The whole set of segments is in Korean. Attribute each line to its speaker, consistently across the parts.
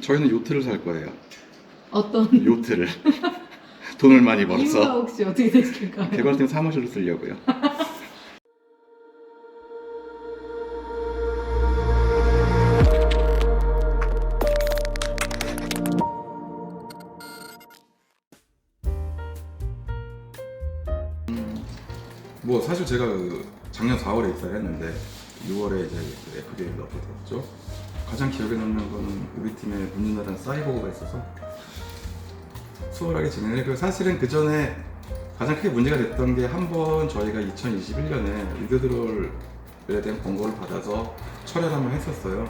Speaker 1: 저희는 요트를 살 거예요.
Speaker 2: 어떤
Speaker 1: 요트를. 돈을 많이
Speaker 2: 이유가
Speaker 1: 벌어서
Speaker 2: 혹시 어떻게 되실까요?
Speaker 1: 개발팀 사무실로 쓰려고요. 뭐 사실 제가 작년 4월에 입사를 했는데 6월에 이제 FDA를 넣게 됐죠. 가장 기억에 남는 거는 우리 팀에 문윤아라는 사이버가 있어서 수월하게 진행을 했고요. 사실은 그 전에 가장 크게 문제가 됐던 게 한 번 저희가 2021년에 리드드롤에 대한 권고를 받아서 철회를 한번 했었어요.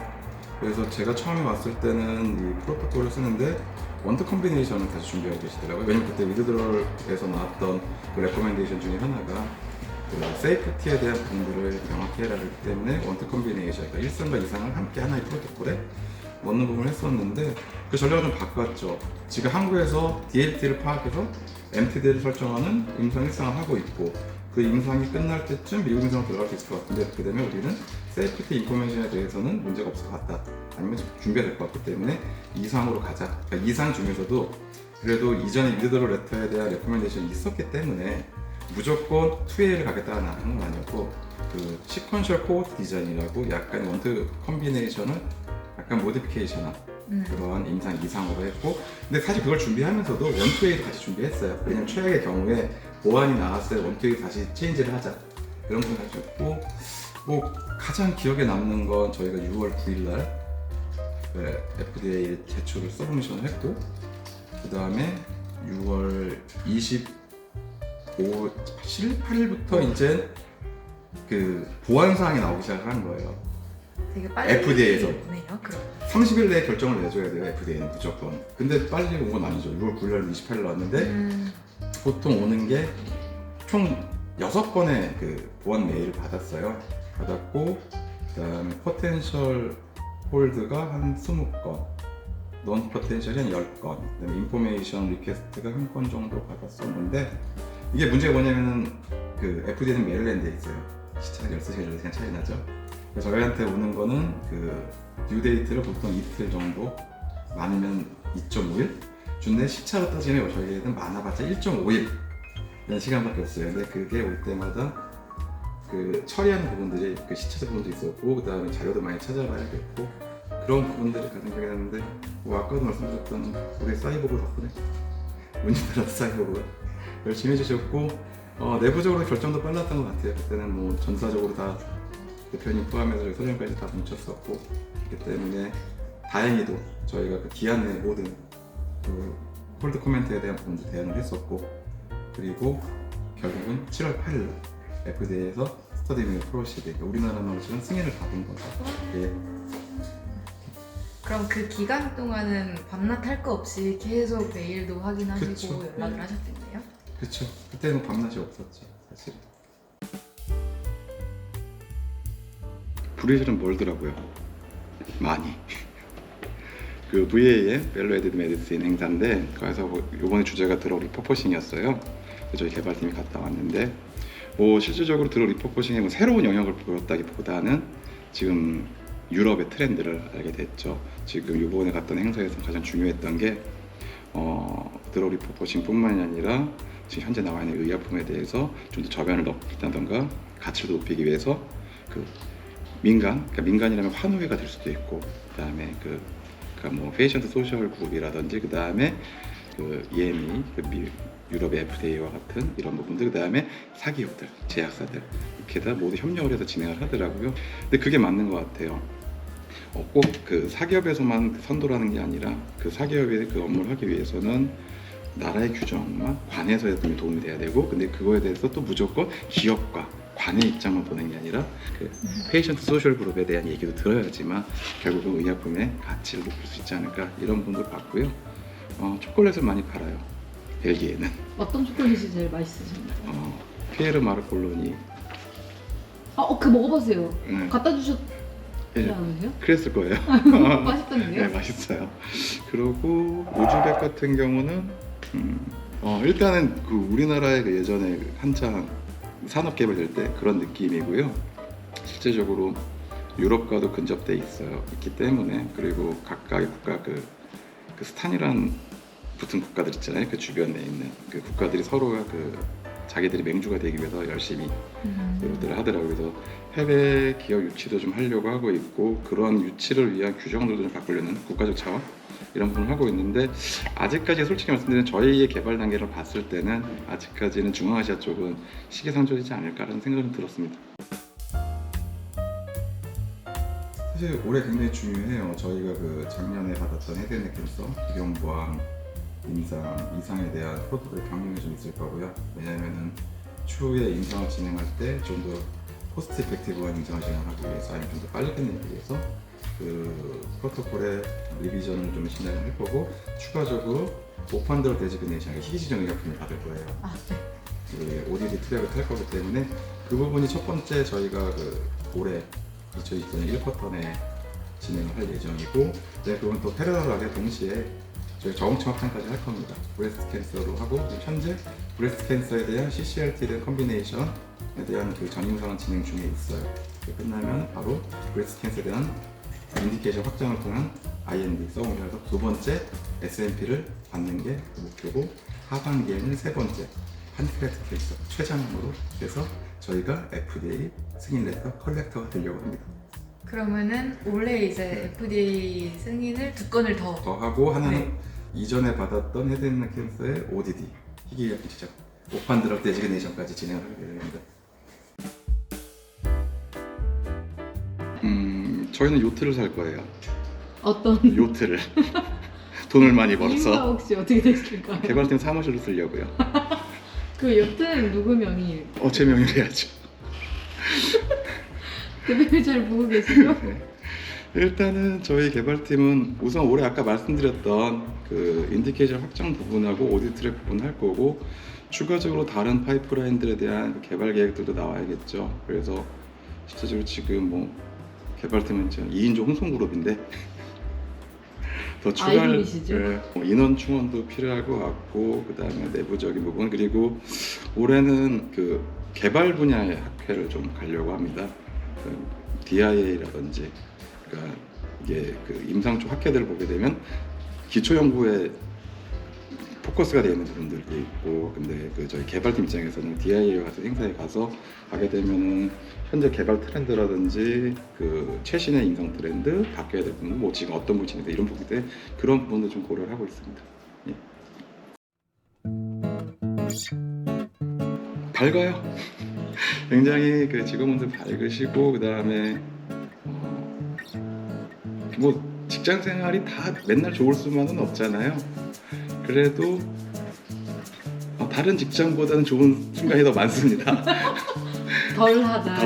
Speaker 1: 그래서 제가 처음에 왔을 때는 이 프로토콜을 쓰는데 원투 컴비네이션을 다시 준비하고 계시더라고요. 왜냐면 그때 리드드롤에서 나왔던 그 레코멘데이션 중에 하나가 그 세이프티에 대한 부분들을 명확히 해라 하기 때문에 원투 컴비네이션, 그러니까 1선과 2상을 함께 하나의 프로토콜에 넣는 부분을 했었는데 그 전략을 좀 바꿨죠. 지금 한국에서 DLT를 파악해서 MTD를 설정하는 임상 1상을 하고 있고 그 임상이 끝날 때쯤 미국 임상으로 들어갈 수 있을 것 같은데 그렇게 되면 우리는 세이프티 인포메이션에 대해서는 문제가 없을 것 같다. 아니면 준비가 될 것 같기 때문에 2상으로 가자. 그러니까 2상 중에서도 그래도 이전에 리드드롤 레터에 대한 레코멘데이션이 있었기 때문에 무조건 2A를 가겠다는 건 아니었고 그 시퀀셜 코드 디자인이라고 약간 원투 컴비네이션을 약간 모디피케이션한 그런 임상 2상으로 했고 근데 사실 그걸 준비하면서도 원투웨이도 같이 준비했어요. 왜냐면 최악의 경우에 보안이 나왔을 때 원투웨이 다시 체인지를 하자 그런 걸 가지고 뭐 가장 기억에 남는 건 저희가 6월 9일날 FDA 제출을 서브미션을 했고 그 다음에 6월 7, 8일부터 이제 그 보안 사항이 나오기 시작한 거예요.
Speaker 2: 되게 빨리
Speaker 1: FDA에서.
Speaker 2: 오네요. 그럼
Speaker 1: 30일 내에 결정을 내줘야 돼요, FDA는 무조건. 근데 빨리 온 건 아니죠. 6월 9일, 28일 왔는데 보통 오는 게 총 6건의 그 보안 메일을 받았어요. 받았고 그다음에 포텐셜 홀드가 한 20건, 논 포텐셜이 한 10건, 그다음에 인포메이션 리퀘스트가 한 건 정도 받았었는데 이게 문제가 뭐냐면은 그 FDA는 메릴랜드에 있어요. 시차가 16시간, 16시간 차이 나죠. 그래서 저희한테 오는 거는 그 듀데이트를 보통 이틀 정도, 많으면 2.5일 준데 시차로 따지면 저희에는 많아봤자 1.5일 이런 시간밖에 없어요. 근데 그게 올 때마다 그 처리하는 부분들이 그 시차적 부분도 있었고 그 다음에 자료도 많이 찾아봐야겠고 그런 부분들이 가장 기억에 나는데 뭐 아까도 말씀드렸던 우리 사이버그 덕분에 문제들어도 사이버그가 열심히 해주셨고 내부적으로 결정도 빨랐던 것 같아요. 그때는 뭐 전사적으로 다 대표님 포함해서 저희 소장까지 다 뭉쳤었고 그렇기 때문에 다행히도 저희가 그 기한 내 모든 그 홀드 코멘트에 대한 부분도 대응을 했었고 그리고 결국은 7월 8일 FDA에서 스터디 뮤 프로시드, 그러니까 우리나라 말로는 승인을 받은 거죠. 예.
Speaker 2: 그럼 그 기간 동안은 밤낮 할 거 없이 계속 메일도 확인하시고
Speaker 1: 그쵸.
Speaker 2: 연락을 하셨겠네요.
Speaker 1: 그렇죠. 그때는 밤낮이 없었죠, 사실. 브리즈는 멀더라고요. 많이. 그 VA의 밸류 에디드 메디신 행사인데 거기서 이번에 주제가 드럭 리퍼포싱이었어요. 그래서 저희 개발팀이 갔다 왔는데 뭐 실질적으로 드럭 리퍼포싱에 뭐 새로운 영역을 보였다기보다는 지금 유럽의 트렌드를 알게 됐죠. 지금 이번에 갔던 행사에서 가장 중요했던 게 드럭 리퍼포싱뿐만이 아니라 지금 현재 나와 있는 의약품에 대해서 좀 더 저변을 넓힌다던가 가치를 높이기 위해서 그 그러니까 민간이라면 환우회가 될 수도 있고 그다음에 그러니까 뭐 페이션트 소셜 그룹이라든지 그다음에 그 EME 유럽의 FDA와 같은 이런 부분들 그다음에 사기업들, 제약사들 이렇게 다 모두 협력을 해서 진행을 하더라고요. 근데 그게 맞는 것 같아요. 꼭 그 사기업에서만 선도라는 게 아니라 그 사기업이 그 업무를 하기 위해서는 나라의 규정과 관에서의 도움이 돼야 되고 근데 그거에 대해서 또 무조건 기업과 관의 입장만 보는 게 아니라 그 페이션트 소셜 그룹에 대한 얘기도 들어야지만 결국은 의약품의 가치를 높일 수 있지 않을까 이런 부분도 봤고요. 초콜릿을 많이 팔아요. 벨기에는.
Speaker 2: 어떤 초콜릿이 제일 맛있으셨나요?
Speaker 1: 피에르 마르콜로니.
Speaker 2: 그 먹어보세요.
Speaker 1: 네.
Speaker 2: 갖다 주셨지
Speaker 1: 네.
Speaker 2: 않으세요?
Speaker 1: 그랬을 거예요.
Speaker 2: 맛있던데요?
Speaker 1: 네, 맛있어요. 그리고 우즈벡 같은 경우는 일단은 그 우리나라의 그 예전에 한창 산업 개발될 때 그런 느낌이고요. 실제적으로 유럽과도 근접돼 있기 때문에, 그리고 각각의 국가 그 스탄이란 붙은 국가들 있잖아요. 그 주변에 있는 그 국가들이 서로가 그 자기들이 맹주가 되기 위해서 열심히 노력들을 하더라고요. 그래서 해외 기업 유치도 좀 하려고 하고 있고, 그런 유치를 위한 규정들도 좀 바꾸려는 국가적 차원 이런 부분을 하고 있는데, 아직까지 솔직히 말씀드리면 저희의 개발 단계를 봤을 때는 아직까지는 중앙아시아 쪽은 시기상조이지 않을까라는 생각이 좀 들었습니다. 사실 올해 굉장히 중요해요. 저희가 그 작년에 받았던 헤드앤넥 캔서, 기경부암, 임상, 이상에 대한 프로토콜 변경이 좀 있을 거고요. 왜냐하면은 추후에 임상을 진행할 때 좀 더 코스트 이펙티브한 임상을 진행하기 위해서, 아니면 좀 더 빨리 끝내기 위해서 그 프로토콜의 리비전을 좀 진행을 할 거고, 추가적으로 오판드로 데지그네이션, 희귀지정 의약품을 받을 거예요. 그 ODD 트랙을 탈 거기 때문에 그 부분이 첫 번째 저희가 그 올해 2020년 1쿼터 내 진행을 할 예정이고, 그건 또 패러럴하게 동시에 저희 저공층 확장까지 할 겁니다. 브레스트 캔서로 하고, 현재 브레스트 캔서에 대한 CCRT에 대한 컴비네이션에 대한 그 전임상은 진행 중에 있어요. 끝나면 바로 브레스트 캔서에 대한 인디케이션 확장을 통한 IND 서브미라서 두 번째 SNP를 받는 게 목표고, 하반기에는 세 번째 판크레아틱 캔서 최장으로 해서 저희가 FDA 승인 레터 컬렉터가 되려고 합니다.
Speaker 2: 그러면은 올해 이제 FDA 승인을 2건을 더
Speaker 1: 하고, 하나는
Speaker 2: 네.
Speaker 1: 이전에 받았던 헤드앤넥 캔서의 ODD 희귀의약품 지정, 오판 드럭 데지그네이션까지 진행을 하게 됩니다. 저희는 요트를 살 거예요.
Speaker 2: 어떤
Speaker 1: 요트를 돈을 많이
Speaker 2: 이유가
Speaker 1: 벌어서
Speaker 2: 혹시 어떻게 되실까요?
Speaker 1: 개발팀 사무실로 쓰려고요.
Speaker 2: 그 요트는 누구 명의?
Speaker 1: 제 명의로 해야죠.
Speaker 2: 대표님 잘 보고 계시죠?
Speaker 1: 네. 일단은 저희 개발팀은 우선 올해 아까 말씀드렸던 그 인디케이션 확장 부분하고 오디 트랙 부분 할 거고, 추가적으로 다른 파이프라인들에 대한 개발 계획들도 나와야겠죠. 그래서 실제적으로 지금 뭐 개발팀은 2인조 홍성그룹인데 더 추가할
Speaker 2: 아이돌이시죠?
Speaker 1: 인원 충원도 필요할 것 같고, 그 다음에 내부적인 부분, 그리고 올해는 그 개발 분야의 학회를 좀 가려고 합니다. 그 DIA라든지, 그러니까 이게 그 임상 쪽 학회들을 보게 되면 기초 연구에 포커스가 되어 있는 부분들이 있고, 근데 그 저희 개발팀 입장에서는 DIA 같은 행사에 가서 하게 되면은 현재 개발 트렌드라든지 그 최신의 임상 트렌드, 바뀌어야 될 부분, 뭐 지금 어떤 부분인데 이런 부분들, 그런 부분도 좀 고려를 하고 있습니다. 예. 밝아요. 굉장히 그 직원분들 밝으시고, 그 다음에 뭐 직장 생활이 다 맨날 좋을 수만은 없잖아요. 그래도 다른 직장보다는 좋은 순간이 더 많습니다. 덜하다.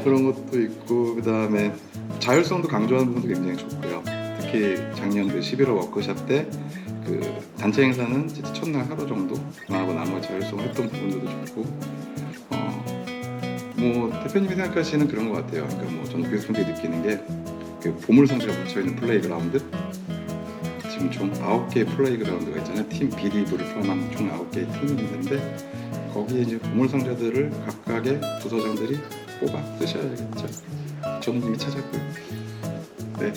Speaker 1: 그런 것도 있고, 그 다음에 자율성도 강조하는 부분도 굉장히 좋고요. 특히 작년 그 11월 워크숍 때 그 단체 행사는 진짜 첫날 하루 정도 하고 나머지 자율성 했던 부분들도 좋고, 뭐 대표님이 생각하시는 그런 것 같아요. 그러니까 뭐 저는 교수분들이 느끼는 게 그 보물 상자가 묻혀있는 플레이그라운드, 지금 총 9개의 플레이그라운드가 있잖아요. 팀 BD부를 포함한 총 9개의 팀이 있는데, 거기에 이제 보물 상자들을 각각의 부서장들이 뽑아 쓰셔야겠죠. 저는 이미 찾았고요. 네.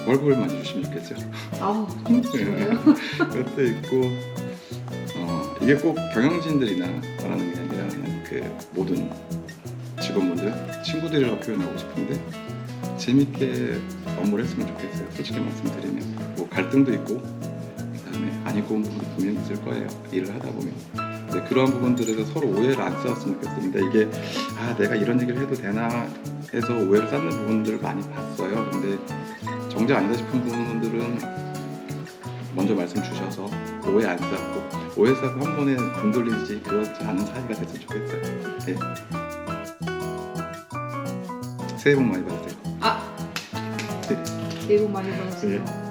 Speaker 1: 월급을 많이 주시면 좋겠죠.
Speaker 2: 아우,
Speaker 1: 그것도 있고, 이게 꼭 경영진들이나 말하는 게 아니라 그냥 그 모든 직원분들, 친구들이라고 표현하고 싶은데 재밌게 업무를 했으면 좋겠어요. 솔직히 말씀드리면 뭐 갈등도 있고, 그다음에 안 입고 온 부분도 분명히 있을 거예요. 일을 하다 보면. 근데 그런 부분들에서 서로 오해를 안 쌓았으면 좋겠습니다. 이게 내가 이런 얘기를 해도 되나 해서 오해를 쌓는 부분들을 많이 봤어요. 근데 정작 아니다 싶은 부분들은 먼저 말씀 주셔서 오해 안 쌓고, 오해 쌓고 한 번에 등 돌리지 그렇지 않은 사이가 됐으면 좋겠어요. 네. 새해 복 많이 받으세요.
Speaker 2: 새해 복 많이 받으세요.